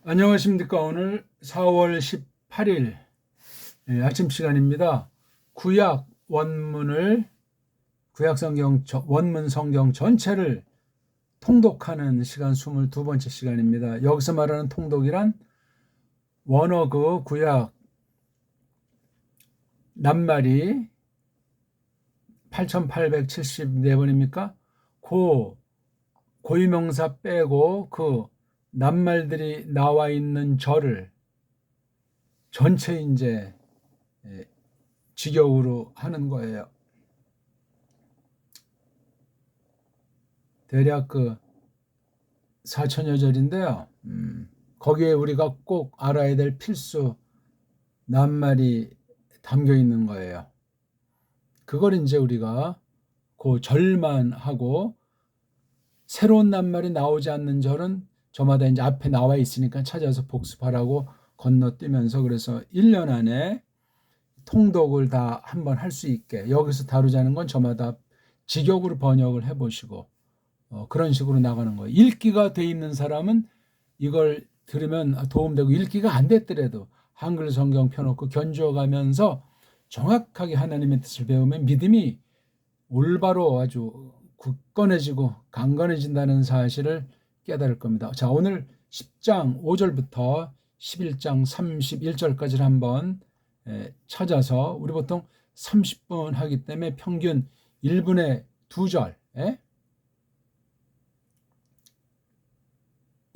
안녕하십니까. 오늘 4월 18일 아침 시간입니다. 구약 원문을 구약 성경 원문 성경 전체를 통독하는 시간 22번째 시간입니다. 여기서 말하는 통독이란 원어 구약 낱말이 8874번입니까? 고유명사 빼고 그 낱말들이 나와 있는 절을 전체 이제 직역으로 하는 거예요. 대략 4천여 절인데요. 거기에 우리가 꼭 알아야 될 필수 낱말이 담겨 있는 거예요. 그걸 이제 우리가 그 절만 하고 새로운 낱말이 나오지 않는 절은 저마다 이제 앞에 나와 있으니까 찾아서 복습하라고 건너뛰면서 그래서 1년 안에 통독을 다 한번 할 수 있게 여기서 다루자는 건 저마다 직역으로 번역을 해보시고 그런 식으로 나가는 거예요. 읽기가 돼 있는 사람은 이걸 들으면 도움되고 읽기가 안 됐더라도 한글 성경 펴놓고 견주어가면서 정확하게 하나님의 뜻을 배우면 믿음이 올바로 아주 굳건해지고 강건해진다는 사실을 깨달을 겁니다. 자, 오늘 10장 5절부터 11장 31절까지를 한번 찾아서 우리 보통 30분 하기 때문에 평균 1분에 2절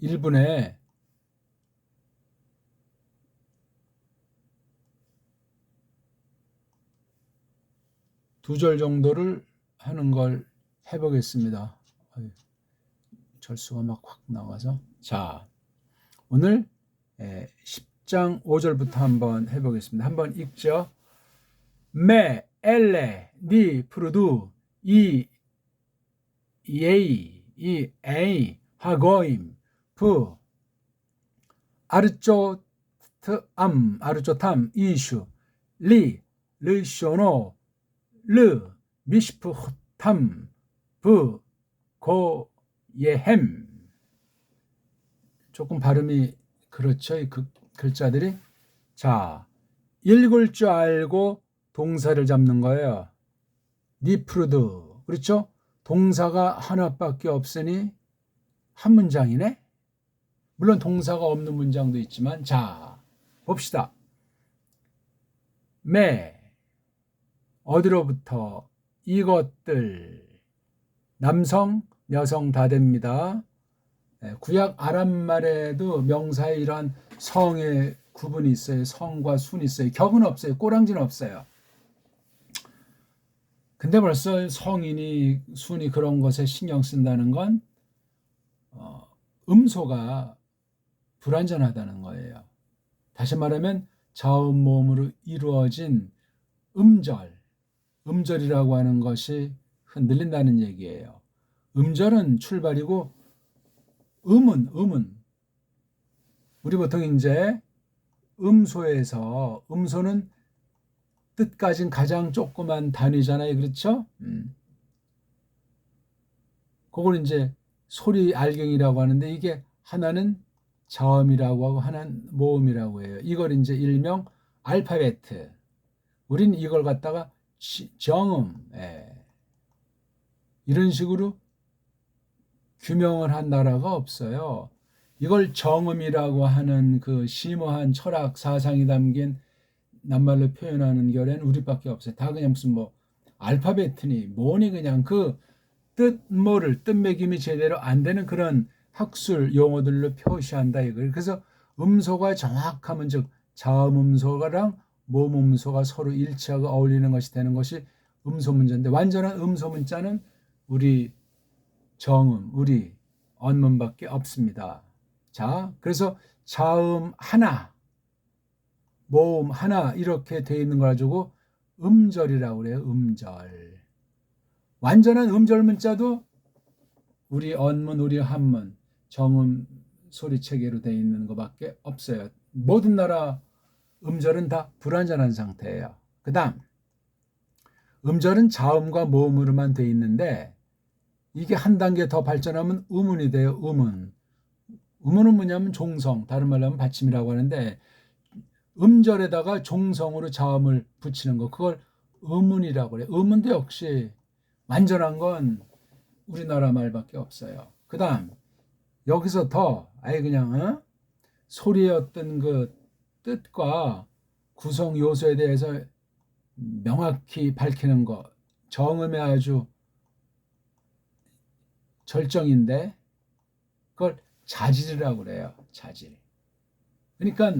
1분에 2절 정도를 하는 걸 해보겠습니다. 절수가 막 확 나와서. 자, 오늘 10장 5절부터 한번 해보겠습니다. 한번 읽죠. 메 엘레 니 프루두 이 예이 이 에이 하고임 부 아르쪼트 아르쪼탐 이슈 리 르쇼노 르 미시프 탐 부 고 예햄. 조금 발음이 그렇죠, 이 글자들이. 자, 읽을 줄 알고 동사를 잡는 거예요. 니프루드. 그렇죠? 동사가 하나밖에 없으니 한 문장이네. 물론 동사가 없는 문장도 있지만, 자, 봅시다. 어디로부터 이것들 남성 여성 다 됩니다. 구약 아람말에도 명사에 이러한 성의 구분이 있어요. 성과 순이 있어요. 격은 없어요. 꼬랑지는 없어요. 근데 벌써 성이니 순이 그런 것에 신경 쓴다는 건 음소가 불완전하다는 거예요. 다시 말하면 자음 모음으로 이루어진 음절이라고 하는 것이 흔들린다는 얘기예요. 음절은 출발이고 음은 우리 보통 이제 음소는 뜻까진 가장 조그만 단위잖아요. 그렇죠? 그걸 이제 소리 알갱이라고 하는데 이게 하나는 자음이라고 하고 하나는 모음이라고 해요. 이걸 이제 일명 알파베트. 우린 이걸 갖다가 정음 이런 식으로 규명을 한 나라가 없어요. 이걸 정음이라고 하는 그 심오한 철학 사상이 담긴 낱말로 표현하는 결에는 우리밖에 없어요. 다 그냥 무슨 알파벳이니 뭐니 그냥 그 뜻매김이 제대로 안 되는 그런 학술 용어들로 표시한다 이거예요. 그래서 음소가 정확하면 즉 자음음소랑 모음음소가 서로 일치하고 어울리는 것이 되는 것이 음소문자인데 완전한 음소문자는 우리 정음, 우리 언문밖에 없습니다. 자, 그래서 자음 하나, 모음 하나 이렇게 돼 있는 걸 가지고 음절이라고 그래요. 음절. 완전한 음절 문자도 우리 언문, 우리 한문, 정음 소리체계로 돼 있는 것밖에 없어요. 모든 나라 음절은 다 불완전한 상태예요. 그 다음 음절은 자음과 모음으로만 돼 있는데 이게 한 단계 더 발전하면 음운이 돼요. 음운. 음은 뭐냐면 종성, 다른 말로 하면 받침이라고 하는데 음절에다가 종성으로 자음을 붙이는 거, 그걸 음운이라고 그래요. 음운도 역시 완전한 건 우리나라 말밖에 없어요. 그 다음 여기서 더 아예 그냥 소리의 어떤 그 뜻과 구성 요소에 대해서 명확히 밝히는 거, 정음의 아주 절정인데 그걸 자질이라고 그래요. 자질. 그러니까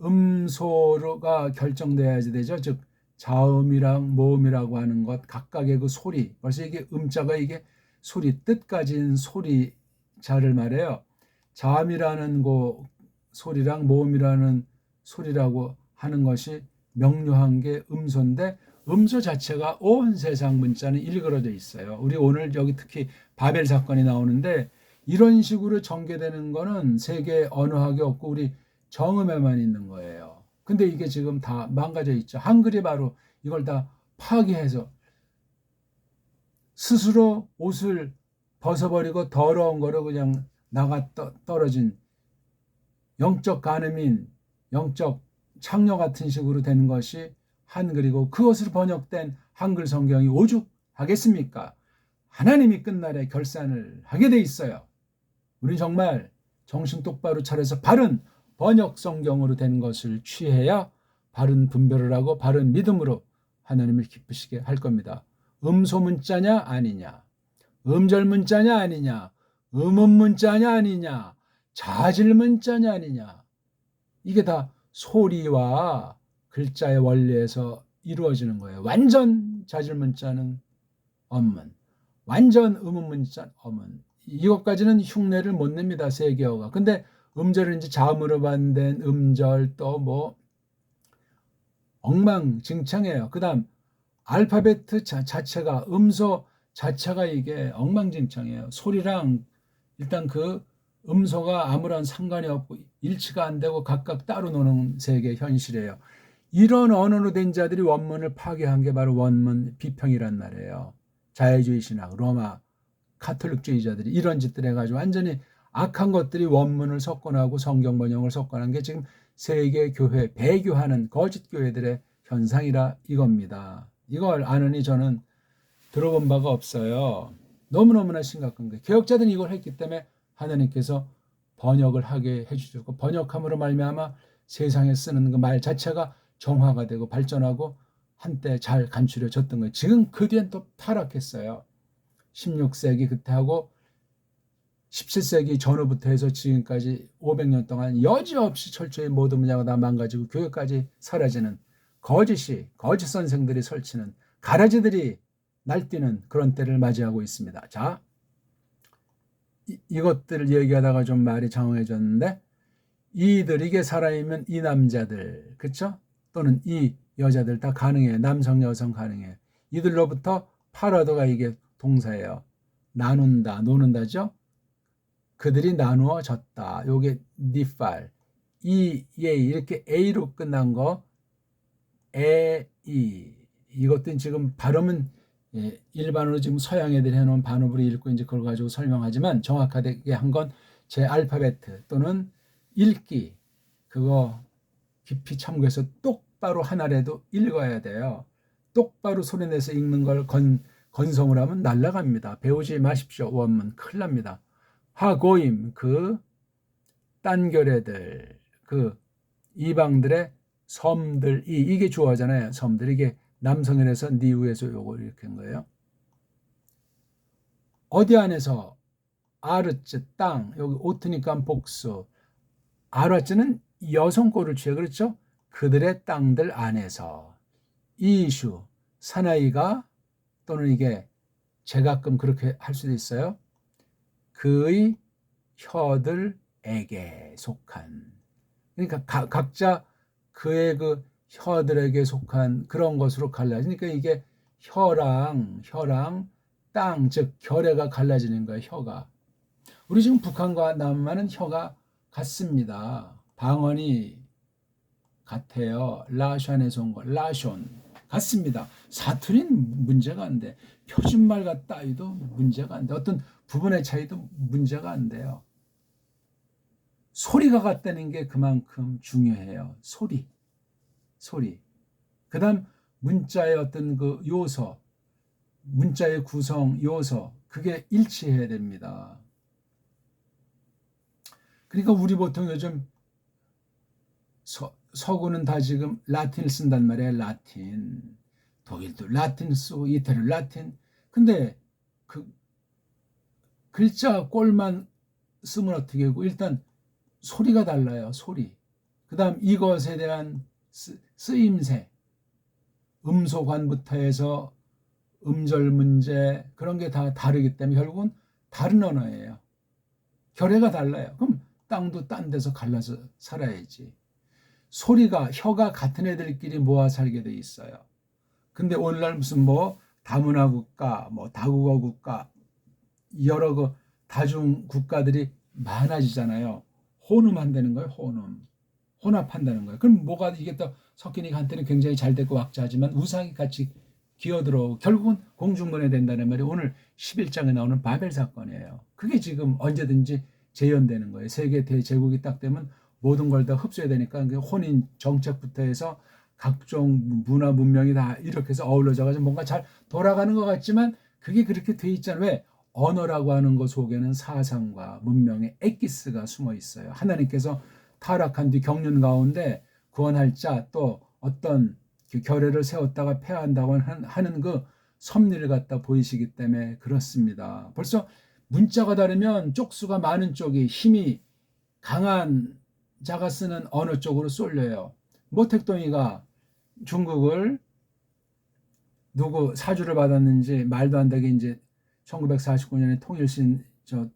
음소가 결정돼야지 되죠. 즉 자음이랑 모음이라고 하는 것 각각의 그 소리. 벌써 이게 음자가 이게 소리 뜻 가진 소리 자를 말해요. 자음이라는 그 소리랑 모음이라는 소리라고 하는 것이 명료한 게 음소인데 음소 자체가 온 세상 문자는 일그러져 있어요. 우리 오늘 여기 특히 바벨 사건이 나오는데 이런 식으로 전개되는 거는 세계 언어학이 없고 우리 정음에만 있는 거예요. 근데 이게 지금 다 망가져 있죠. 한글이 바로 이걸 다 파괴해서 스스로 옷을 벗어버리고 더러운 거로 그냥 나가 떨어진 영적 간음인 영적 창녀 같은 식으로 되는 것이 한글이고 그것으로 번역된 한글 성경이 오죽하겠습니까? 하나님이 끝날에 결산을 하게 돼 있어요. 우리 정말 정신 똑바로 차려서 바른 번역 성경으로 된 것을 취해야 바른 분별을 하고 바른 믿음으로 하나님을 기쁘시게 할 겁니다. 음소 문자냐 아니냐, 음절 문자냐 아니냐, 음음 문자냐 아니냐, 자질 문자냐 아니냐, 이게 다 소리와 글자의 원리에서 이루어지는 거예요. 완전 자질 문자는 엄문, 완전 음음 문자 엄문. 이것까지는 흉내를 못 냅니다. 세계어가. 근데 음절은 이제 자음으로 반된 음절 또 뭐 엉망진창이에요. 그다음 알파벳 자체가 음소 자체가 이게 엉망진창이에요. 소리랑 일단 그 음소가 아무런 상관이 없고 일치가 안 되고 각각 따로 노는 세계 현실이에요. 이런 언어로 된 자들이 원문을 파괴한 게 바로 원문 비평이란 말이에요. 자유주의 신학, 로마 카톨릭주의자들이 이런 짓들 해가지고 완전히 악한 것들이 원문을 석권하고 성경 번역을 석권한 게 지금 세계 교회 배교하는 거짓 교회들의 현상이라 이겁니다. 이걸 아느니 저는 들어본 바가 없어요. 너무너무나 심각한 거예요. 개혁자들은 이걸 했기 때문에 하나님께서 번역을 하게 해주셨고 번역함으로 말미암아 세상에 쓰는 그 말 자체가 정화가 되고 발전하고 한때 잘 간추려졌던 거예요. 지금 그 뒤엔 또 타락했어요. 16세기 그때 하고 17세기 전후부터 해서 지금까지 500년 동안 여지없이 철저히 모든 분야가 다 망가지고 교육까지 사라지는 거짓 선생들이 설치는 가라지들이 날뛰는 그런 때를 맞이하고 있습니다. 자, 이것들을 얘기하다가 좀 말이 장황해졌는데 이게 살아있는 이 남자들, 그렇죠? 또는 이 여자들 다 가능해요. 남성, 여성 가능해요. 이들로부터 파라도가 이게 동사예요. 나눈다, 노는다죠? 그들이 나누어졌다. 요게 니팔. 이렇게 A로 끝난 거, 이것도 지금 발음은 일반으로 지금 서양 애들이 해놓은 반어부를 읽고 이제 그걸 가지고 설명하지만 정확하게 한 건 제 알파벳 또는 읽기, 그거 깊이 참고해서 똑바로 하나라도 읽어야 돼요. 똑바로 소리내서 읽는 걸 건성을 하면 날아갑니다. 배우지 마십시오. 원문 큰일 납니다. 하고임, 그 딴교례들, 그 이방들의 섬들, 이게 주어잖아요. 섬들, 이게 남성현에서 니우에서 요거 이렇게 한 거예요. 어디 안에서 아르츠 땅, 여기 오트니까 복수, 아르츠는 여성꼴을 취해, 그렇죠? 그들의 땅들 안에서 이슈 사나이가, 또는 이게 제가끔 그렇게 할 수도 있어요. 그의 혀들에게 속한, 그러니까 각자 그의 그 혀들에게 속한 그런 것으로 갈라지니까 이게 혀랑 땅, 즉 결애가 갈라지는 거예요. 혀가. 우리 지금 북한과 남한은 혀가 같습니다. 방언이 같아요. 라샨에서 온 거, 라숀 같습니다. 사투리는 문제가 안 돼. 표준말과 따위도 문제가 안 돼. 어떤 부분의 차이도 문제가 안 돼요. 소리가 같다는 게 그만큼 중요해요. 소리. 그 다음 문자의 어떤 그 요소, 문자의 구성 요소, 그게 일치해야 됩니다. 그러니까 우리 보통 요즘 서구는 다 지금 라틴을 쓴단 말이에요. 라틴. 독일도 라틴 쓰고 이태리 라틴. 근데 그 글자 꼴만 쓰면 어떻게 하고 일단 소리가 달라요. 소리. 그 다음 이것에 대한 쓰임새, 음소관부터 해서 음절 문제 그런 게 다 다르기 때문에 결국은 다른 언어예요. 결의가 달라요. 그럼 땅도 딴 데서 갈라서 살아야지. 소리가 혀가 같은 애들끼리 모아 살게 돼 있어요. 근데 오늘날 무슨 뭐 다문화 국가, 뭐 다국어 국가 여러 그 다중 국가들이 많아지잖아요. 혼음한다는 거예요. 혼합한다는 거예요. 그럼 뭐가 이게 또 섞이니까 한때는 굉장히 잘 되고 왁자하지만 우상이 같이 기어들어오고 결국은 공중분해된다는 말이 오늘 11장에 나오는 바벨 사건이에요. 그게 지금 언제든지 재현되는 거예요. 세계 대제국이 딱 되면 모든 걸 다 흡수해야 되니까 혼인 정책부터 해서 각종 문화 문명이 다 이렇게 해서 어우러져가지고 뭔가 잘 돌아가는 것 같지만 그게 그렇게 돼 있잖아요. 왜? 언어라고 하는 것 속에는 사상과 문명의 엑기스가 숨어 있어요. 하나님께서 타락한 뒤 경륜 가운데 구원할 자 또 어떤 결례를 세웠다가 폐한다고 하는 그 섭리를 갖다 보이시기 때문에 그렇습니다. 벌써 문자가 다르면 쪽수가 많은 쪽이 힘이 강한 자가 쓰는 언어 쪽으로 쏠려요. 모택동이가 중국을 누구 사주를 받았는지 말도 안 되게 이제 1949년에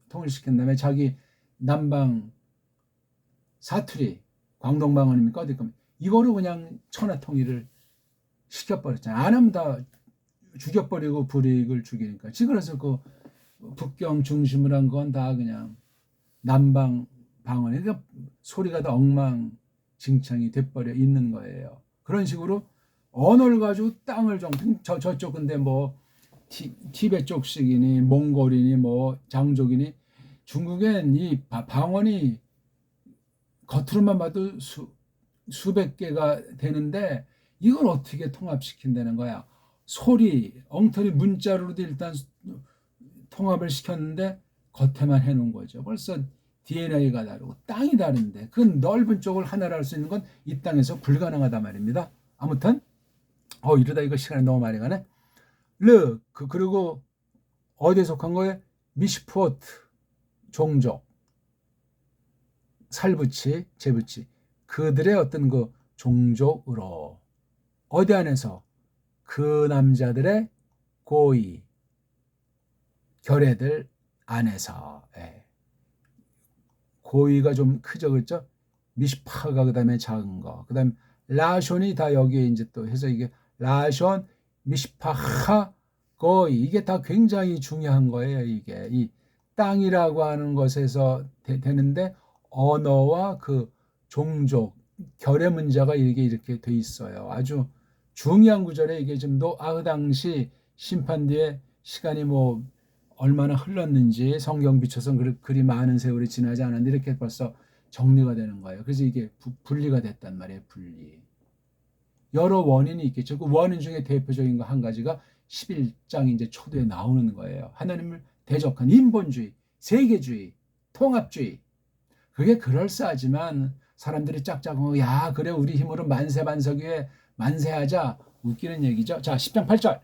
통일시킨 다음에 자기 남방 사투리 광동방언입니까 어디 겁니까? 이거로 그냥 천하 통일을 시켜버렸잖아요. 안 하면 다 죽여버리고 불이익을 죽이니까. 그래서 그 북경 중심을 한 건 다 그냥 남방 방언이 그러니까 소리가 다 엉망진창이 돼버려 있는 거예요. 그런 식으로 언어를 가지고 땅을 저쪽 근데 뭐 티베트 쪽식이니 몽골이니 뭐 장족이니 중국엔 이 방언이 겉으로만 봐도 수백 개가 되는데 이걸 어떻게 통합시킨다는 거야. 소리, 엉터리 문자로도 일단 통합을 시켰는데 겉에만 해놓은 거죠. 벌써 DNA가 다르고 땅이 다른데 그 넓은 쪽을 하나로 할 수 있는 건 이 땅에서 불가능하단 말입니다. 아무튼 이러다 이거 시간이 너무 많이 가네. 그리고 어디에 속한 거예요? 미시포트 종족 살부치 제부치 그들의 어떤 그 종족으로 어디 안에서 그 남자들의 고위 결애들 안에서 고위가 좀 크죠, 그렇죠? 미시파가 그다음에 작은 거, 그다음 라숀이 다 여기에 이제 또 해서 이게 라숀 미시파하 고위 이게 다 굉장히 중요한 거예요. 이게 이 땅이라고 하는 것에서 되는데 언어와 그 종족 결의 문제가 이렇게 돼 있어요. 아주 중요한 구절에 이게 좀 당시 심판 뒤에 시간이 뭐 얼마나 흘렀는지 성경 비춰서 그리 많은 세월이 지나지 않았는데 이렇게 벌써 정리가 되는 거예요. 그래서 이게 분리가 됐단 말이에요. 분리. 여러 원인이 있겠죠. 그 원인 중에 대표적인 거 한 가지가 11장 이제 초도에 나오는 거예요. 하나님을 대적한 인본주의, 세계주의, 통합주의. 그게 그럴싸하지만 사람들이 짝짝하고 야 그래 우리 힘으로 만세반석 위에 만세하자 웃기는 얘기죠. 자 10장 8절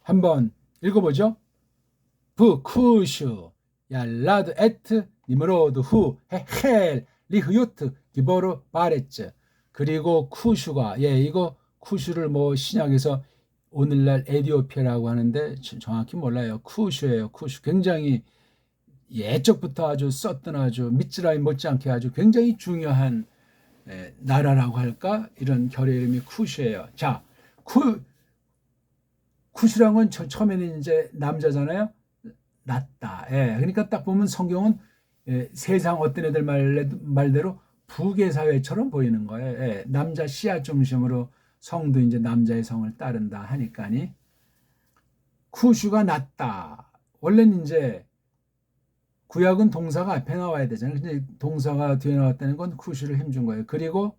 한번 읽어보죠. 부쿠슈 야라드 에트 니므로드 후 헤헬 리흐요트 기보르 바레츠 그리고 쿠슈가 이거 쿠슈를 뭐 신약에서 오늘날 에디오피아라고 하는데 정확히 몰라요. 쿠슈예요. 쿠슈 굉장히 예적부터 아주 썼던 아주 미츠라이 못지않게 아주 굉장히 중요한 나라라고 할까 이런 결의 이름이 쿠슈예요. 자, 쿠슈란 건 처음에는 이제 남자잖아요. 낫다. 그러니까 딱 보면 성경은 세상 어떤 애들 말대로 부계 사회처럼 보이는 거예요. 남자 씨앗 중심으로 성도 이제 남자의 성을 따른다 하니까니 쿠슈가 낫다. 원래는 이제 구약은 동사가 앞에 나와야 되잖아요. 근데 동사가 뒤에 나왔다는 건 쿠슈를 힘준 거예요. 그리고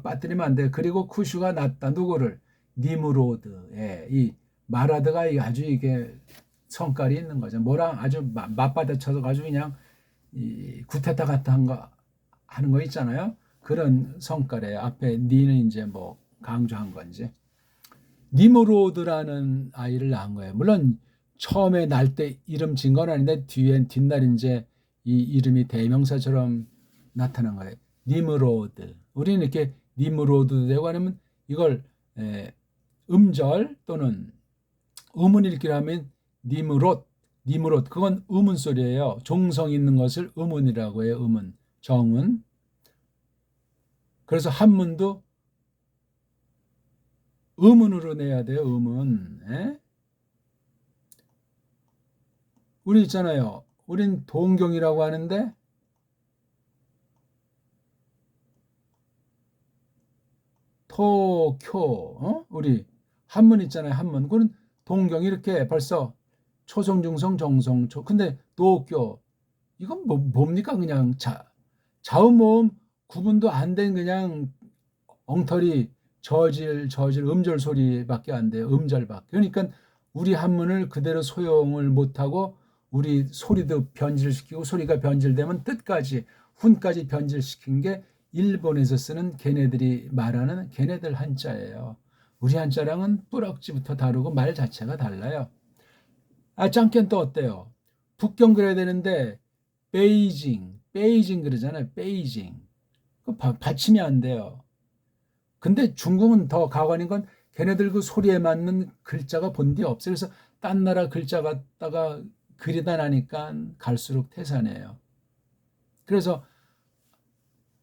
빠뜨리면 안 돼요. 그리고 쿠슈가 낳았다. 누구를? 니무로드에 이 마라드가 아주 이게 성깔이 있는 거죠. 뭐랑 아주 맞받아쳐서 가지고 그냥 이 구테타 같은 거 하는 거 있잖아요. 그런 성깔에 앞에 니는 이제 뭐 강조한 건지. 니무로드라는 아이를 낳은 거예요. 물론 처음에 날 때 이름 진 건 아닌데 뒤엔 뒷날 이제 이 이름이 대명사처럼 나타난 거예요. 니무로드. 우리는 이렇게 니무로드 되고 하면 이걸 음절 또는 음운 읽기를 하면 니무롯. 그건 음운 소리예요. 종성 있는 것을 음운이라고 해요. 음운. 정운. 그래서 한문도 음운으로 내야 돼요. 음운. 우리 있잖아요. 우린 동경이라고 하는데 토쿄, 우리 한문 있잖아요. 한문. 그건 동경 이렇게 벌써 초성, 중성, 정성, 근데 도쿄 이건 뭡니까? 그냥 자음 모음 구분도 안 된 그냥 엉터리 저질 음절 소리밖에 안 돼요. 음절밖에. 그러니까 우리 한문을 그대로 소용을 못하고 우리 소리도 변질시키고 소리가 변질되면 뜻까지 훈까지 변질시킨 게 일본에서 쓰는 걔네들이 말하는 걔네들 한자예요. 우리 한자랑은 뿌럭지부터 다르고 말 자체가 달라요. 짱깨는 또 어때요? 북경 그래야 되는데 베이징 그러잖아요. 베이징. 그 받침이 안 돼요. 근데 중국은 더 가관인 건 걔네들 그 소리에 맞는 글자가 본디 없어요. 그래서 딴 나라 글자 갖다가 그리다 나니까 갈수록 태산해요. 그래서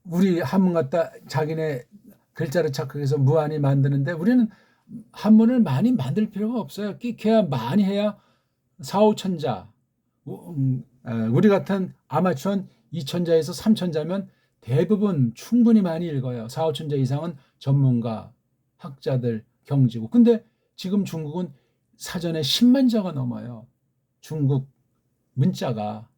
우리 한문 갖다 자기네 글자를 착각해서 무한히 만드는데 우리는 한문을 많이 만들 필요가 없어요. 끼켜야 많이 해야 4, 5천자. 우리 같은 아마추어는 2천자에서 3천자면 대부분 충분히 많이 읽어요. 4, 5천자 이상은 전문가, 학자들, 경지고. 근데 지금 중국은 사전에 10만 자가 넘어요. 중국 문자가.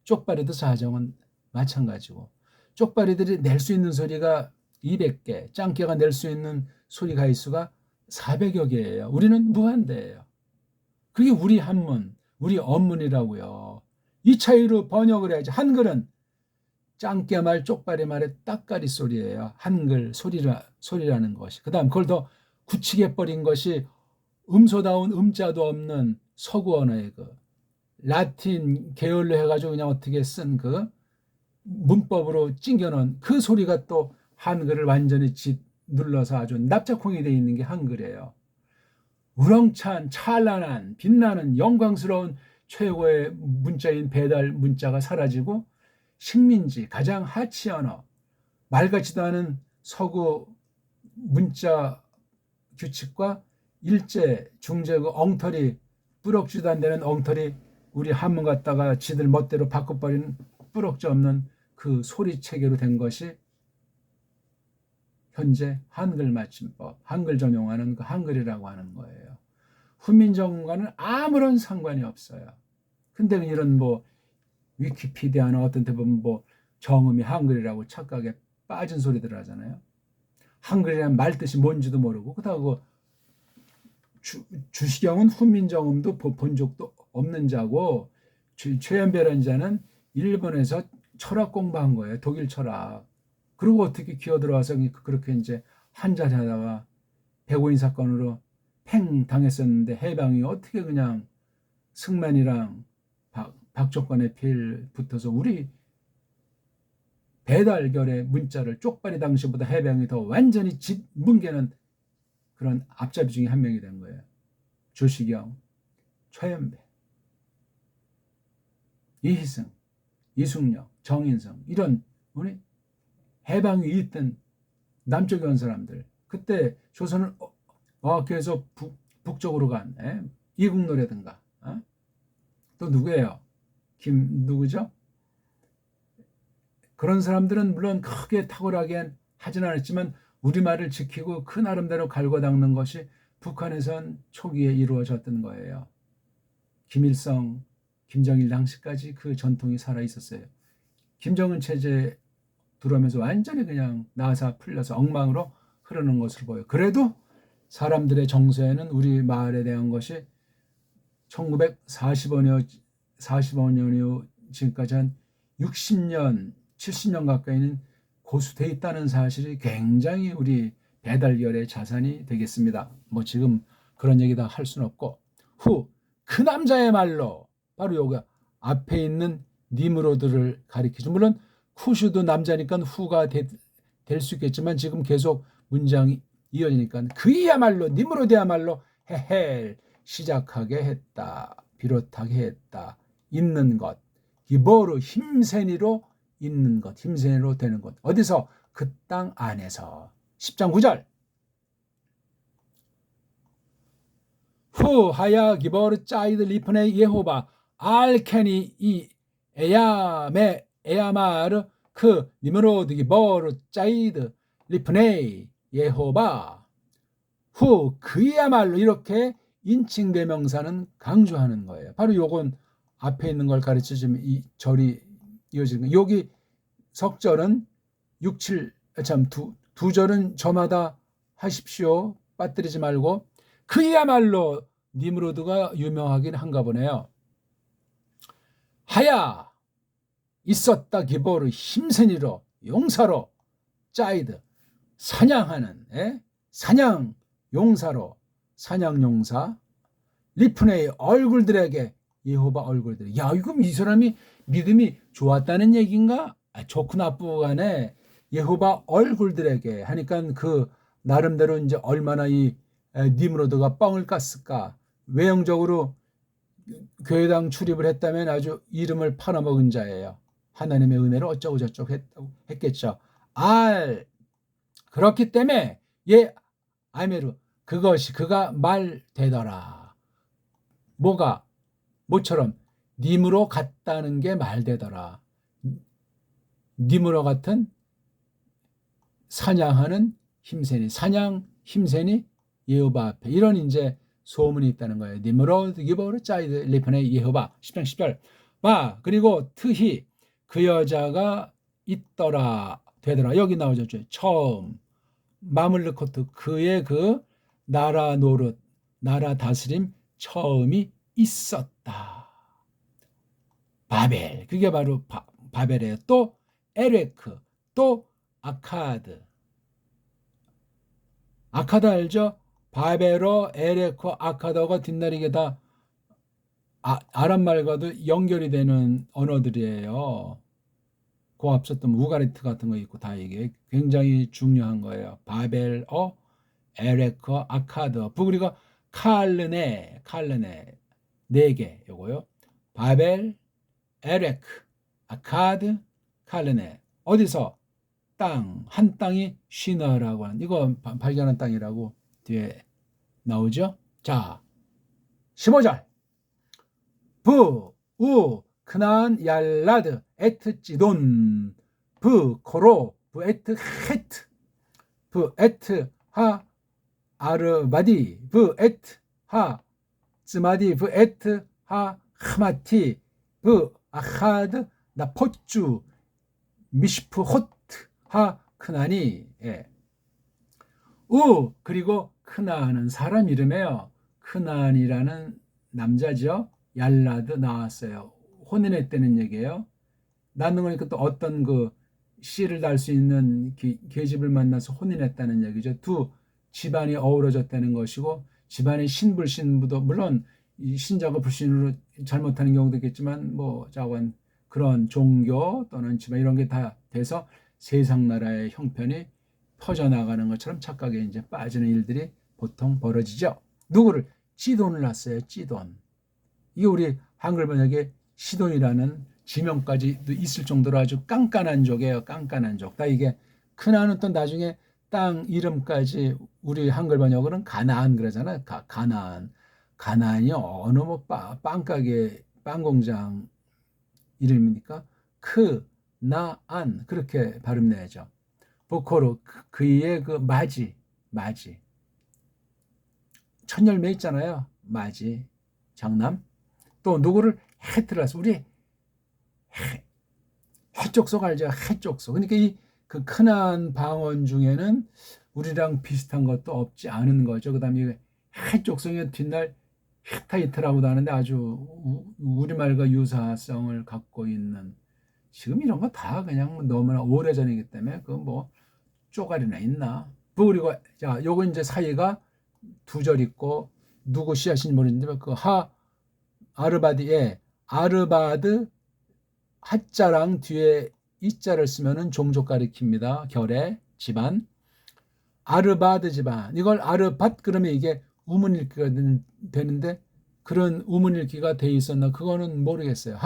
쪽발이도 사정은 마찬가지고. 쪽발이들이 낼 수 있는 소리가 200개, 짱깨가 낼 수 있는 소리 가위수가 400여 개예요. 우리는 무한대예요. 그게 우리 한문, 우리 언문이라고요. 이 차이로 번역을 해야지. 한글은 짱깨 말, 쪽발이 말의 따까리 소리예요. 한글 소리라는 것이. 그 다음 그걸 더 굳히게 버린 것이 음소다운 음자도 없는 서구 언어의 그 라틴 계열로 해가지고 그냥 어떻게 쓴 그 문법으로 찡겨놓은 그 소리가 또 한글을 완전히 눌러서 아주 납작콩이 되어 있는 게 한글이에요. 우렁찬 찬란한 빛나는 영광스러운 최고의 문자인 배달 문자가 사라지고 식민지 가장 하치 언어 말 같지도 않은 서구 문자 규칙과 일제 중제 그 엉터리 뿌럭지도 안 되는 엉터리 우리 한문 갖다가 지들 멋대로 바꿔버리는 뿌럭지 없는 그 소리 체계로 된 것이 현재 한글 맞춤법, 한글 전용하는 그 한글이라고 하는 거예요. 훈민정음과는 아무런 상관이 없어요. 근데 이런 뭐 위키피디아나 어떤 데 보면 뭐 정음이 한글이라고 착각에 빠진 소리들 하잖아요. 한글이란 말 뜻이 뭔지도 모르고 그렇다고 주시경은 훈민정음도 본 적도 없는 자고 최연배라는 자는 일본에서 철학 공부한 거예요. 독일 철학. 그리고 어떻게 기어 들어와서 그렇게 이제 한 자리 하다가 백오인 사건으로 팽 당했었는데 해방이 어떻게 그냥 승만이랑 박조건의 필 붙어서 우리 배달결의 문자를 쪽발이 당시보다 해방이 더 완전히 뭉개는 그런 앞잡이 중에 한 명이 된 거예요. 조시경, 최연배, 이희승, 이숙력, 정인성 이런 우리 해방 위에 있던 남쪽에 온 사람들 그때 조선을 계속 북쪽으로 간 이국노라든가 또 누구예요? 누구죠? 그런 사람들은 물론 크게 탁월하게 하진 않았지만 우리말을 지키고 그 나름대로 갈고 닦는 것이 북한에선 초기에 이루어졌던 거예요. 김일성, 김정일 당시까지 그 전통이 살아 있었어요. 김정은 체제 들어오면서 완전히 그냥 나사 풀려서 엉망으로 흐르는 것으로 보여요. 그래도 사람들의 정서에는 우리 마을에 대한 것이 1945년 이후 지금까지 한 60년, 70년 가까이는 고수돼 있다는 사실이 굉장히 우리 배달결의 자산이 되겠습니다. 뭐 지금 그런 얘기 다 할 수는 없고. 그 남자의 말로 바로 여기 앞에 있는 니므로드를 가리키죠. 물론 쿠슈도 남자니까 후가 될 수 있겠지만 지금 계속 문장이 이어지니까 그야말로 니므로드야말로 헤헬 시작하게 했다. 비롯하게 했다. 있는 것. 기보르 힘세니로 있는 것. 힘세니로 되는 것. 어디서? 그 땅 안에서. 10장 9절. 후 하야 기보르 짜이드 리프네 예호바 알케니 이 에야마르 그 니므로드 기보르 짜이드 리프네 예호바. 후 그야말로 이렇게 인칭 대명사는 강조하는 거예요. 바로 요건 앞에 있는 걸 가르쳐 주면 이 절이 이어지는 거예요. 여기 석절은 6, 7, 두 절은 저마다 하십시오. 빠뜨리지 말고. 그야말로 니므로드가 유명하긴 한가 보네요. 하야 있었다 기보르 힘센이로 용사로 짜이드 사냥하는 사냥 용사로 사냥 용사 리프네의 얼굴들에게 예호바 얼굴들. 야 이거 이 사람이 믿음이 좋았다는 얘기인가? 좋고 나쁘고 간에 예호바 얼굴들에게 하니까 그 나름대로 이제 얼마나 이 니므로드가 뻥을 깠을까. 외형적으로 교회당 출입을 했다면 아주 이름을 팔아먹은 자예요. 하나님의 은혜로 어쩌고 저쩌고 했겠죠. 그렇기 때문에 아메르 그것이 그가 말되더라. 뭐처럼 님으로 같다는 게 말되더라. 님으로 같은 사냥하는 힘세니 사냥 힘세니 예호바 앞에 이런 이제 소문이 있다는 거예요. 니므로 기보르 짜이드 리프네 예호바 10장 10절. 그리고 트히 그 여자가 있더라 되더라. 여기 나오죠. 처음 마물르코트 그의 그 나라 노릇 나라 다스림 처음이 있었다. 바벨 그게 바로 바벨이에요. 또 에레크 또 아카드 알죠? 바벨어 에레크 아카드가 뒷날이게 다 아람말과도 연결이 되는 언어들이에요. 그 앞섰던 우가리트 같은 거 있고 다 이게 굉장히 중요한 거예요. 바벨어 에레크 아카드 그리고 칼르네 4개 요거요. 바벨 에레크 아카드 칼르네 어디서 한 땅이 시너라고 하는 이거 발견한 땅이라고 뒤에 나오죠. 자 15절 크난 얄라드 에트 찌돈 코로 에트 헤트 에트 하 아르바디 에트 하 츠마디 에트 하 하마티 아하드 나 포쭈 미시프 호트 하 크나니 그리고 크나는 사람 이름이에요. 크난이라는 남자죠. 얄라드 나왔어요. 혼인했다는 얘기예요. 낳는 거니까 또 어떤 그 씨를 달 수 있는 계집을 만나서 혼인했다는 얘기죠. 두 집안이 어우러졌다는 것이고 집안의 신부도 물론 이 신자가 불신으로 잘못하는 경우도 있겠지만 뭐 자관 그런 종교 또는 집안 이런 게 다 돼서 세상 나라의 형편이 퍼져나가는 것처럼 착각에 이제 빠지는 일들이 보통 벌어지죠. 누구를? 찌돈을 낳았어요. 찌돈. 이게 우리 한글 번역에 시돈이라는 지명까지 있을 정도로 아주 깐깐한 족이에요. 깐깐한 족. 다 이게 크나는 또 나중에 땅 이름까지 우리 한글 번역으로는 가나안 그러잖아요. 가나안이 어느 뭐 빵가게 빵공장 이름입니까? 나안 그렇게 발음 내야죠. 보코로 그의 그 맞이 첫 열매 있잖아요. 맞이 장남 또 누구를 헤트라스 우리 해쪽속 알죠? 해쪽속. 그러니까 이 그 큰한 방언 중에는 우리랑 비슷한 것도 없지 않은 거죠. 그다음에 해쪽성의 뒷날 히타이트라고도 하는데 아주 우리말과 유사성을 갖고 있는 지금 이런 거 다 그냥 너무나 오래전이기 때문에 그 뭐 쪼가리나 있나. 그리고 자 요거 이제 사이가 두 절 있고 누구 씨앗인지 모르는데 그 아르바디에 아르바드 하자랑 뒤에 이자를 쓰면은 종족 가리킵니다. 결의 집안. 아르바드 집안. 이걸 아르밧 그러면 이게 우문 읽기가 되는데 그런 우문 읽기가 돼 있었나 그거는 모르겠어요.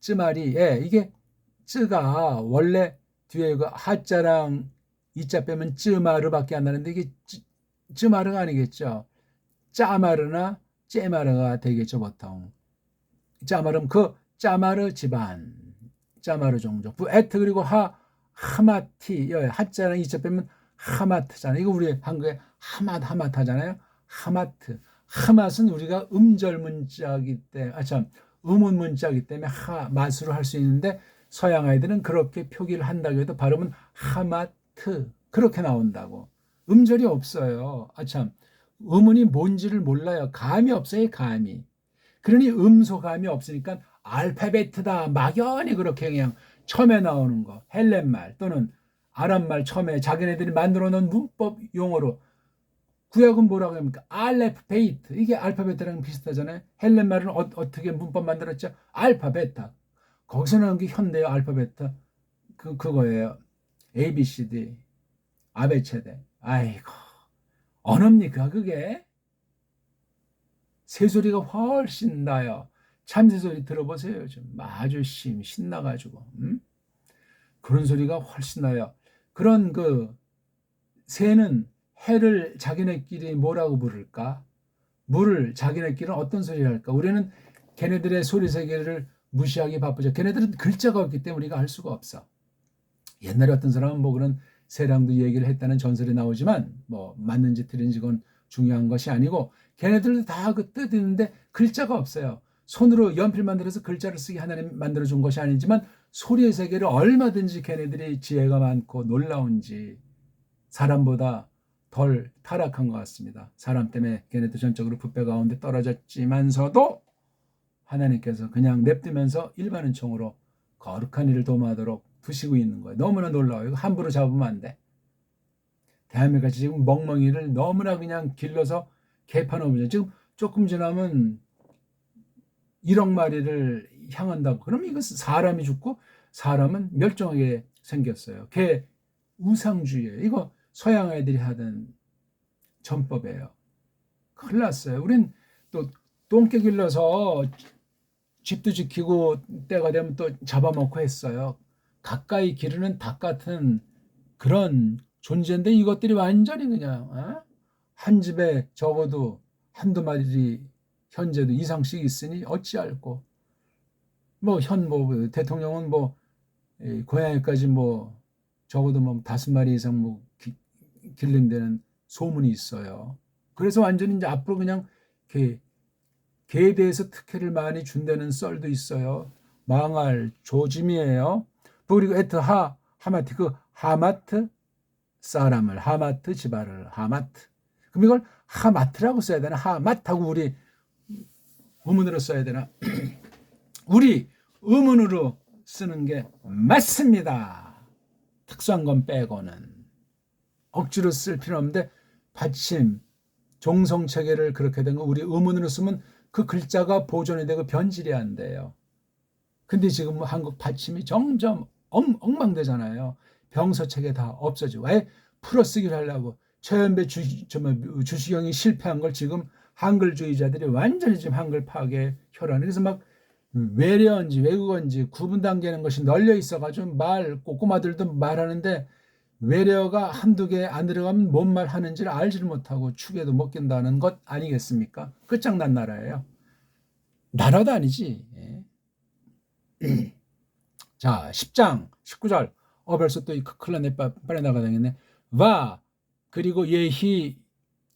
쯔마리에 이게 쯔가 원래 뒤에 그 하자랑 이자 빼면 쯔마르밖에 안 나는데 이게 쯔마르가 아니겠죠. 짜마르나 째마르가 되겠죠 보통. 짜마르면 그 짜마르 집안, 짜마르 종족. 에트 그리고 하마티 하자랑 이자 빼면 하마트잖아요. 이거 우리 한국에 하마트 하잖아요. 하마트. 하맛은 우리가 음절 문자이기 때문에 음운 문자이기 때문에 하맛으로 할 수 있는데 서양 아이들은 그렇게 표기를 한다고 해도 발음은 하마트 그렇게 나온다고. 음절이 없어요. 음운이 뭔지를 몰라요. 감이 없어요. 감이. 그러니 음소감이 없으니까 알파벳이다 막연히 그렇게 그냥 처음에 나오는 거 헬렌말 또는 아랍말 처음에 자기네들이 만들어 놓은 문법 용어로 구약은 뭐라고 합니까? 알파베트 이게 알파벳이랑 비슷하잖아요. 헬렌말은 어떻게 문법 만들었죠? 알파베타. 거기서 나온 게 현대의 알파베타 그거예요. ABCD 아베체데. 아이고 언어입니까 그게? 새소리가 훨씬 나요. 참새소리 들어보세요. 좀 아주 신나가지고 그런 소리가 훨씬 나요. 그런 그 새는 해를 자기네끼리 뭐라고 부를까? 물을 자기네끼리는 어떤 소리를 할까? 우리는 걔네들의 소리 세계를 무시하기 바쁘죠. 걔네들은 글자가 없기 때문에 우리가 알 수가 없어. 옛날에 어떤 사람은 뭐 그런 새랑도 얘기를 했다는 전설이 나오지만 뭐 맞는지 틀린지 그건 중요한 것이 아니고 걔네들도 다 그 뜻 있는데 글자가 없어요. 손으로 연필 만들어서 글자를 쓰게 하나님 만들어준 것이 아니지만 소리의 세계를 얼마든지 걔네들이 지혜가 많고 놀라운지 사람보다 덜 타락한 것 같습니다. 사람 때문에 걔네들 전적으로 부패 가운데 떨어졌지만서도 하나님께서 그냥 냅두면서 일반 은총으로 거룩한 일을 도모하도록 두시고 있는 거예요. 너무나 놀라워요. 이거 함부로 잡으면 안 돼. 대한민국같이 지금 멍멍이를 너무나 그냥 길러서 개판업이죠. 지금 조금 지나면 1억 마리를 향한다고. 그러면 이거 사람이 죽고 사람은 멸종하게 생겼어요. 개 우상주의예요. 이거 서양 애들이 하던 전법이에요. 큰일 났어요. 우린 또 똥개 길러서 집도 지키고 때가 되면 또 잡아먹고 했어요. 가까이 기르는 닭 같은 그런 존재인데 이것들이 완전히 그냥 한 집에 적어도 한두 마리 현재도 이상씩 있으니 어찌할꼬. 뭐 대통령은 뭐 고양이까지 뭐 적어도 뭐 5마리 이상 뭐 길린다는 소문이 있어요. 그래서 완전히 이제 앞으로 그냥 개에 대해서 특혜를 많이 준다는 썰도 있어요. 망할 조짐이에요. 그리고 하마트 그 하마트 사람을 하마트 지발을 하마트. 그럼 이걸 하마트라고 써야 되나? 하마트하고 우리 의문으로 써야 되나? 우리 의문으로 쓰는 게 맞습니다. 특수한 건 빼고는 억지로 쓸 필요 없는데 받침 종성 체계를 그렇게 된 거 우리 의문으로 쓰면 그 글자가 보존이 되고 변질이 안 돼요. 근데 지금 한국 받침이 점점 엉망되잖아요. 병서 체계 다 없어지고 왜 풀어쓰기를 하려고 최연배 주시경이 실패한 걸 지금 한글주의자들이 완전히 지금 한글 파괴 혈안. 그래서 막 외래어인지 외국어인지 구분 단계는 것이 널려 있어가지고 꼬꼬마들도 말하는데 외래어가 한두 개 안 들어가면 뭔 말 하는지를 알지를 못하고 축에도 못 낀다는 것 아니겠습니까? 끝장난 나라예요. 나라도 아니지. 자, 10장 19절 벌써 또 큰일 났네. 빨리 나가야겠네. 그리고 예히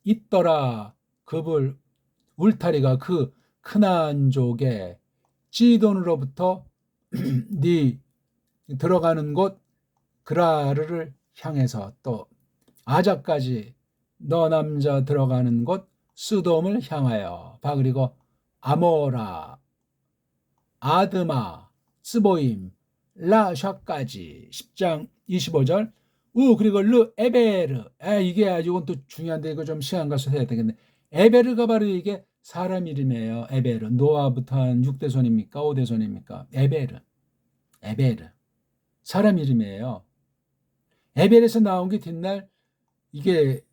있더라 그불 울타리가 그 크나안족의 찌돈으로부터 네 들어가는 곳 그라르를 향해서 또 아자까지 너 남자 들어가는 곳 수돔을 향하여 봐. 그리고 아모라, 아드마, 스보임, 라샤까지 10장 25절. 그리고 르 에베르. 이게 아주 또 중요한데 이거 좀 시간 가서 해야 되겠네. 에베르가 바로 이게 사람 이름이에요. 에베르. 노아부터 한 6대손입니까? 5대손입니까? 에베르. 사람 이름이에요. 에벨에서 나온 게 뒷날 이게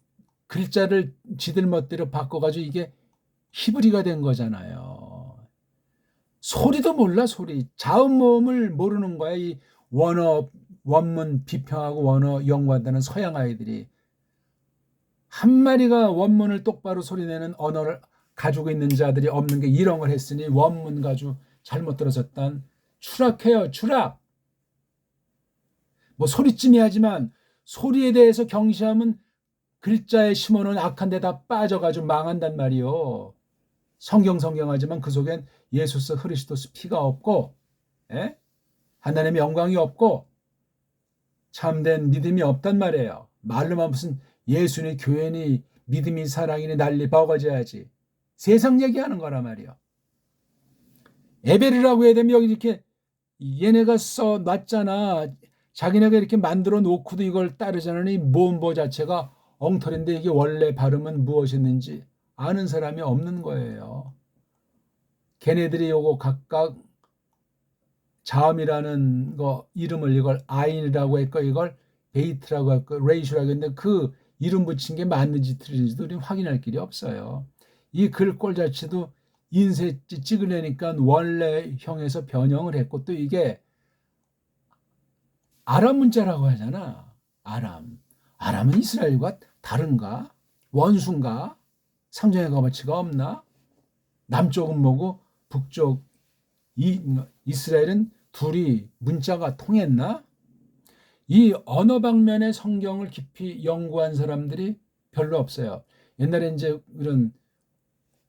글자를 지들 멋대로 바꿔가지고 이게 히브리가 된 거잖아요. 소리도 몰라, 소리. 자음모음을 모르는 거야. 이 원어, 원문 비평하고 원어 연구한다는 서양 아이들이. 한 마리가 원문을 똑바로 소리내는 언어를 가지고 있는 자들이 없는 게 이런 걸 했으니 원문 가지고 잘못 들어섰단 추락해요, 추락. 뭐 소리쯤이 하지만 소리에 대해서 경시하면 글자에 심어놓은 악한 데 다 빠져가지고 망한단 말이요. 성경하지만 그 속엔 예수스 그리스도스 피가 없고 하나님의 영광이 없고 참된 믿음이 없단 말이에요. 말로만 무슨 예수니 교회니 믿음이 사랑이니 난리 버거져야지. 세상 얘기하는 거란 말이요. 에베르라고 해야 되면 여기 이렇게 얘네가 써놨잖아. 자기네가 이렇게 만들어 놓고도 이걸 따르자는 이 모음보 자체가 엉터리인데 이게 원래 발음은 무엇이었는지 아는 사람이 없는 거예요. 걔네들이 요거 각각 자음이라는 거 이름을 이걸 아인이라고 했고 이걸 베이트라고 했고 레이슈라고 했는데 그 이름 붙인 게 맞는지 틀린지도 우리는 확인할 길이 없어요. 이 글꼴 자체도 인쇄지 찍으려니까 원래형에서 변형을 했고 또 이게 아람 문자라고 하잖아. 아람은 이스라엘과 다른가? 원수인가? 상정의 값어치가 없나? 남쪽은 뭐고 북쪽 이스라엘은 둘이 문자가 통했나? 이 언어 방면의 성경을 깊이 연구한 사람들이 별로 없어요. 옛날에 이제 이런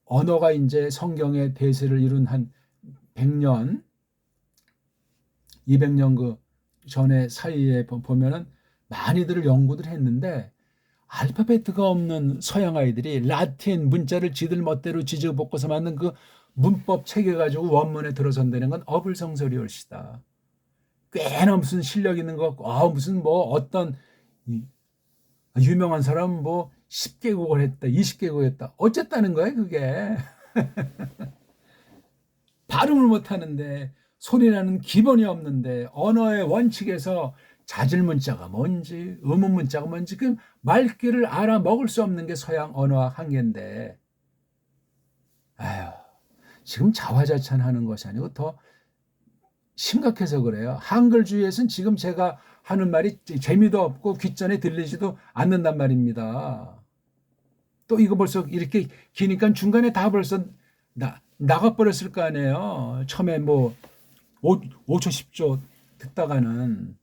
언어가 이제 성경의 대세를 이룬 한 100년, 200년 그 전에 사이에 보면은 많이들 연구들 했는데 알파베트가 없는 서양 아이들이 라틴 문자를 지들 멋대로 지지고 볶아서 만든 그 문법 체계 가지고 원문에 들어선다는 건 어불성설이올시다. 꽤나 무슨 실력 있는 것 같고 무슨 뭐 어떤 유명한 사람 뭐 10개국을 했다 20개국을 했다 어쨌다는 거야 그게. 발음을 못하는데 소리라는 기본이 없는데 언어의 원칙에서 자질 문자가 뭔지 의문 문자가 뭔지 그 말귀를 알아먹을 수 없는 게 서양 언어학 한계인데 지금 자화자찬하는 것이 아니고 더 심각해서 그래요. 한글주의에서는 지금 제가 하는 말이 재미도 없고 귓전에 들리지도 않는단 말입니다. 또 이거 벌써 이렇게 기니까 중간에 다 벌써 나가버렸을 거 아니에요. 처음에 뭐 5초 10초 듣다가는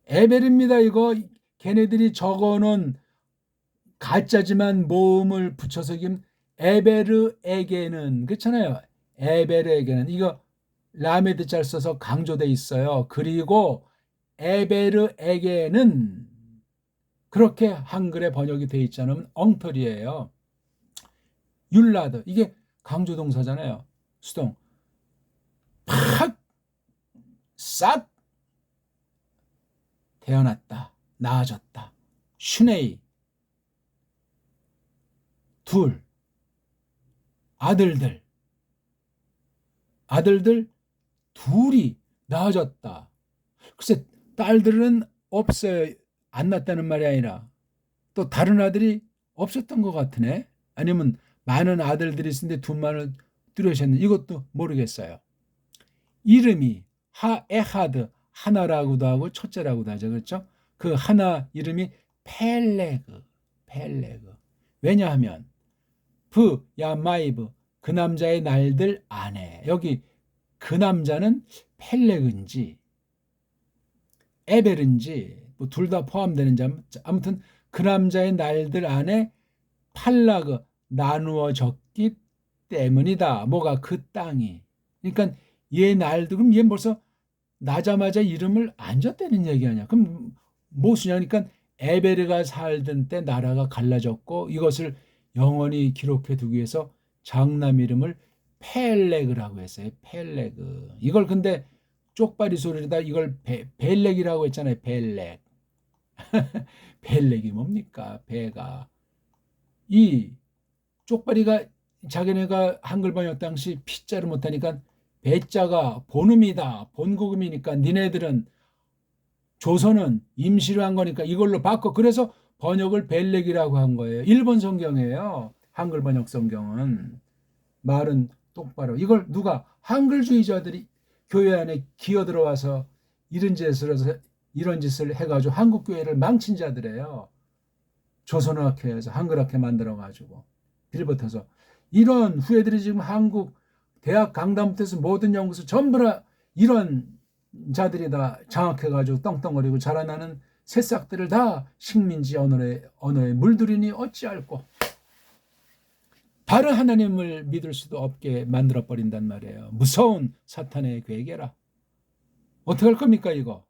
에벨입니다. 이거 걔네들이 적어놓은 가짜지만 모음을 붙여서 지금 에베르에게는 그렇잖아요. 에베르에게는 이거 라메드 잘 써서 강조돼 있어요. 그리고 에베르에게는 그렇게 한글에 번역이 돼 있잖아요. 엉터리예요. 율라드 이게 강조 동사잖아요. 수동 팍 싹 태어났다. 나아졌다. 슈네이 둘 아들들 둘이 낳아졌다. 글쎄 딸들은 없어요. 안 낳았다는 말이 아니라 또 다른 아들이 없었던 것 같으네. 아니면 많은 아들들이 있는데 둘만을 뚜렷했는지 이것도 모르겠어요. 이름이 에하드 하나라고도 하고 첫째라고도 하죠. 그렇죠? 그 하나 이름이 펠레그. 왜냐하면 야마이브 그 남자의 날들 안에 여기 그 남자는 펠레그인지 에벨인지 뭐 둘 다 포함되는지 아무튼 그 남자의 날들 안에 팔라그 나누어졌기 때문이다. 뭐가 그 땅이. 그러니까 얘 날도 그럼 얘 벌써 나자마자 이름을 안 줬다는 얘기 아니야. 그럼 무엇이냐 그러니까 에베르가 살던 때 나라가 갈라졌고 이것을 영원히 기록해 두기 위해서 장남 이름을 펠렉이라고 했어요. 펠렉. 이걸 근데 쪽발이 소리다 이걸 벨렉이라고 했잖아요. 벨렉. 벨렉이 뭡니까? 배가. 이 쪽발이가 자기네가 한글 번역 당시 피자를 못하니까 배자가 본음이다. 본국음이니까 니네들은 조선은 임시로 한 거니까 이걸로 바꿔. 그래서 번역을 벨렉이라고 한 거예요. 일본 성경이에요. 한글 번역 성경은. 말은 똑바로. 이걸 누가 한글주의자들이 교회 안에 기어 들어와서 이런 짓을 해가지고 한국 교회를 망친 자들이에요. 조선어학회에서 한글학회 만들어가지고 빌붙어서 이런 후예들이 지금 한국 대학 강단부터 모든 연구소 전부 다 이런 자들이 다 장악해가지고 떵떵거리고 자라나는 새싹들을 다 식민지 언어에 물들이니 어찌할꼬. 바로 하나님을 믿을 수도 없게 만들어버린단 말이에요. 무서운 사탄의 괴계라. 어떻게 할 겁니까 이거?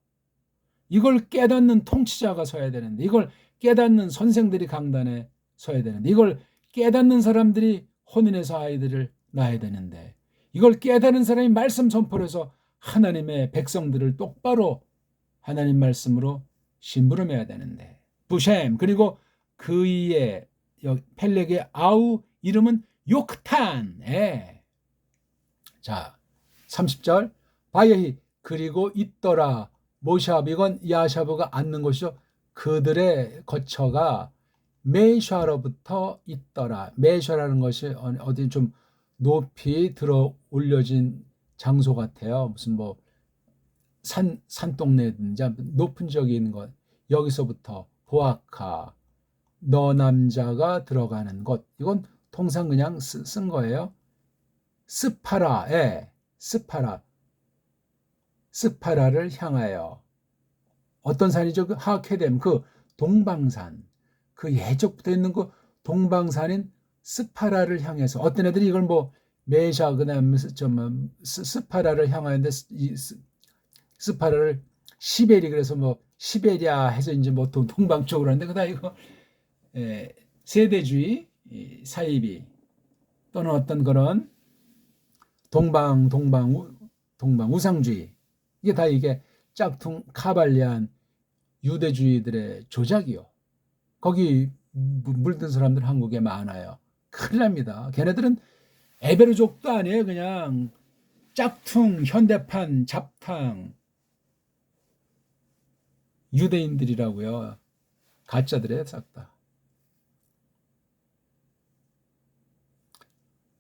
이걸 깨닫는 통치자가 서야 되는데, 이걸 깨닫는 선생들이 강단에 서야 되는데, 이걸 깨닫는 사람들이 혼인해서 아이들을 낳아야 되는데, 이걸 깨닫는 사람이 말씀 선포를 해서 하나님의 백성들을 똑바로 하나님 말씀으로 심부름해야 되는데, 부셈. 그리고 그의 펠렉의 아우 이름은 욕탄. 자 30절 바야히 그리고 있더라 모샵. 이건 야샤브가 앉는 곳이죠. 그들의 거처가 메샤로부터 있더라. 메샤라는 것이 어디 좀 높이 들어 올려진 장소 같아요. 무슨 뭐 산동네든지 높은 지역에 있는 것. 여기서부터 보아카 너 남자가 들어가는 곳. 이건 통상 그냥 쓴 거예요. 스파라에 스파라를 향하여. 어떤 산이죠? 그 하케뎀, 그 동방산, 그 예적부터 있는 그 동방산인 스파라를 향해서. 어떤 애들이 이걸 뭐 메샤 그다음 스파라를 향하는데 스파라를 시베리, 그래서 뭐 시베리아 해서 이제 뭐 동방 쪽으로 하는데 그다 이거 세대주의, 사이비 또는 어떤 그런 동방 우상주의, 이게 다 이게 짝퉁 카발리안 유대주의들의 조작이요. 거기 물든 사람들 한국에 많아요. 큰일 납니다. 걔네들은 에베르족도 아니에요. 그냥 짝퉁 현대판 잡탕 유대인들이라고요. 가짜들이에요, 싹 다.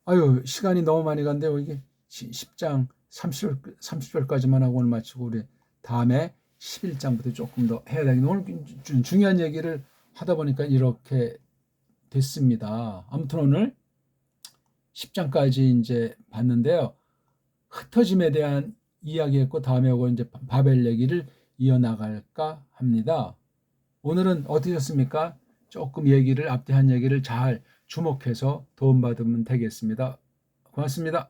아유, 시간이 너무 많이 간대요. 이게 10장 30절까지만 하고 오늘 마치고 우리 다음에 11장부터 조금 더 해야 되겠네요. 오늘 중요한 얘기를 하다 보니까 이렇게 됐습니다. 아무튼 오늘 10장까지 이제 봤는데요. 흩어짐에 대한 이야기했고 다음에 오고 이제 바벨 얘기를 이어나갈까 합니다. 오늘은 어떠셨습니까? 조금 앞뒤 한 얘기를 잘 주목해서 도움받으면 되겠습니다. 고맙습니다.